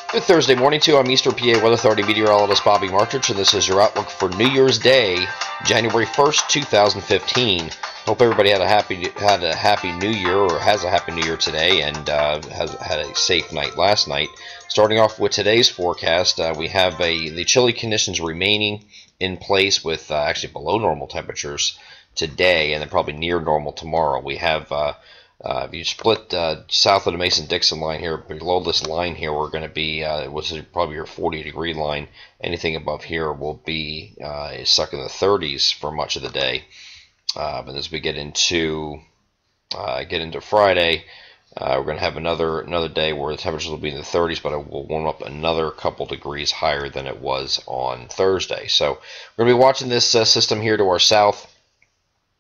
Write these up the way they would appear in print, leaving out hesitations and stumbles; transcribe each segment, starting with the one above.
Good Thursday morning to you. I'm Eastern PA Weather Authority meteorologist Bobby Martich, and this is your outlook for New Year's Day, January 1st, 2015. Hope everybody had a happy New Year, or has a happy New Year today, and has had a safe night last night. Starting off with today's forecast, we have the chilly conditions remaining in place with actually below normal temperatures today, and then probably near normal tomorrow. We have if you split south of the Mason-Dixon line here, below this line here, we're going to be, which is probably your 40-degree line. Anything above here will be stuck in the 30s for much of the day. And as we get into Friday, we're going to have another day where the temperatures will be in the 30s, but it will warm up another couple degrees higher than it was on Thursday. So we're going to be watching this system here to our south.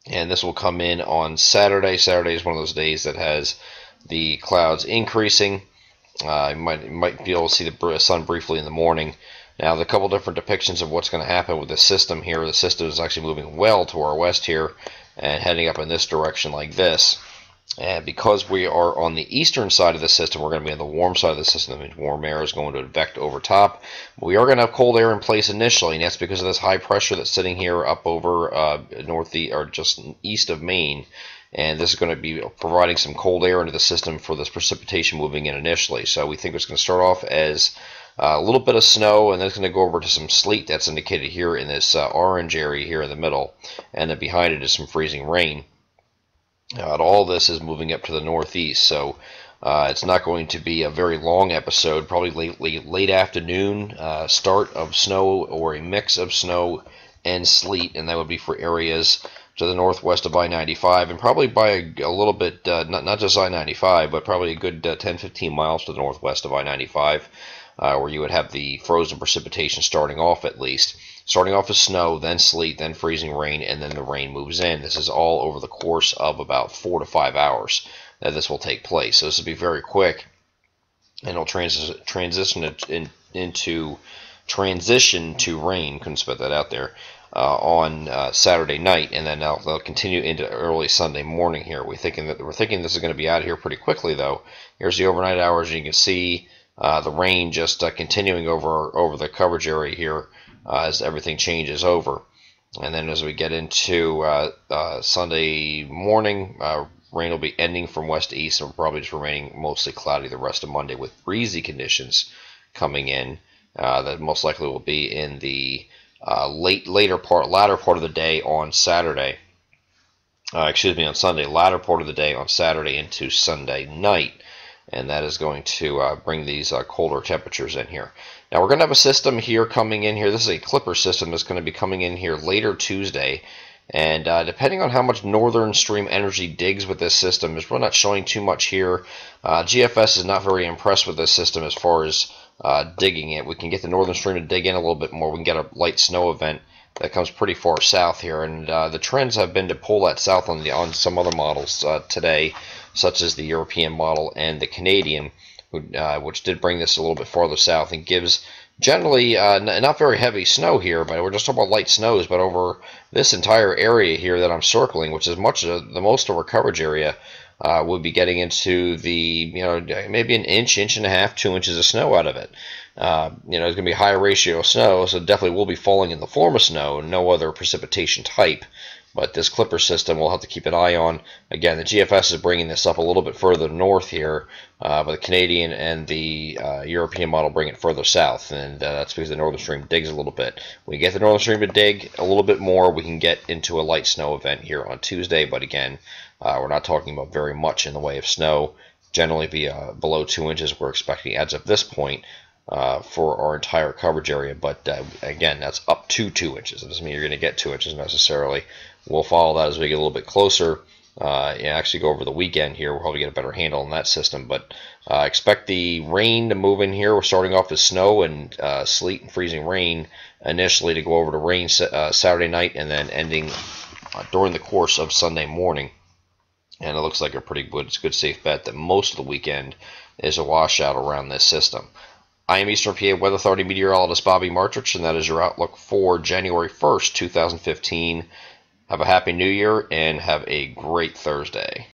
And this will come in on Saturday. Saturday is one of those days that has the clouds increasing. You might be able to see the sun briefly in the morning. Now, the couple different depictions of what's going to happen with the system here. The system is actually moving well to our west here and heading up in this direction like this. And because we are on the eastern side of the system, we're going to be on the warm side of the system. That means warm air is going to advect over top. We are going to have cold air in place initially, and that's because of this high pressure that's sitting here up over northeast or just east of Maine. And this is going to be providing some cold air into the system for this precipitation moving in initially. So we think it's going to start off as a little bit of snow, and then it's going to go over to some sleet that's indicated here in this orange area here in the middle. And then behind it is some freezing rain. All this is moving up to the northeast, so it's not going to be a very long episode. Probably late afternoon start of snow, or a mix of snow and sleet, and that would be for areas to the northwest of I-95, and probably by a little bit, not just I-95, but probably a good 10-15 miles to the northwest of I-95, where you would have the frozen precipitation starting off at least. Starting off as snow, then sleet, then freezing rain, and then the rain moves in. This is all over the course of about 4 to 5 hours that this will take place. So this will be very quick, and it'll transition to rain. Couldn't spit that out there. On Saturday night, and then they'll continue into early Sunday morning here. We're thinking this is going to be out of here pretty quickly, though. Here's the overnight hours, and you can see the rain just continuing over the coverage area here as everything changes over. And then as we get into Sunday morning, rain will be ending from west to east, and probably just remaining mostly cloudy the rest of Monday with breezy conditions coming in. That most likely will be in the latter part of the day on Saturday. On Sunday, latter part of the day on Saturday into Sunday night. And that is going to bring these colder temperatures in here. Now we're going to have a system here coming in here. This is a clipper system that's going to be coming in here later Tuesday. And depending on how much northern stream energy digs with this system, it's really not showing too much here. GFS is not very impressed with this system as far as digging it. We can get the northern stream to dig in a little bit more. We can get a light snow event that comes pretty far south here, and the trends have been to pull that south on some other models today, such as the European model and the Canadian, which did bring this a little bit farther south and gives generally not very heavy snow here, but we're just talking about light snows. But over this entire area here that I'm circling, which is the most of our coverage area, we'll be getting into the maybe an inch and a half, 2 inches of snow out of it. It's going to be a higher ratio of snow, so it definitely will be falling in the form of snow, no other precipitation type. But this clipper system we'll have to keep an eye on. Again, the GFS is bringing this up a little bit further north here, but the Canadian and the European model bring it further south, and that's because the northern stream digs a little bit. When you get the northern stream to dig a little bit more, we can get into a light snow event here on Tuesday, but again, we're not talking about very much in the way of snow. Generally be below 2 inches we're expecting as of this point for our entire coverage area, but again, that's up to 2 inches. It doesn't mean you're going to get 2 inches necessarily. We'll follow that as we get a little bit closer. Actually go over the weekend here. We'll probably get a better handle on that system, but expect the rain to move in here. We're starting off with snow and sleet and freezing rain initially, to go over to rain Saturday night, and then ending during the course of Sunday morning. And it looks like a pretty good safe bet that most of the weekend is a washout around this system. I am Eastern PA Weather Authority meteorologist Bobby Martich, and that is your outlook for January 1st, 2015. Have a happy new year, and have a great Thursday.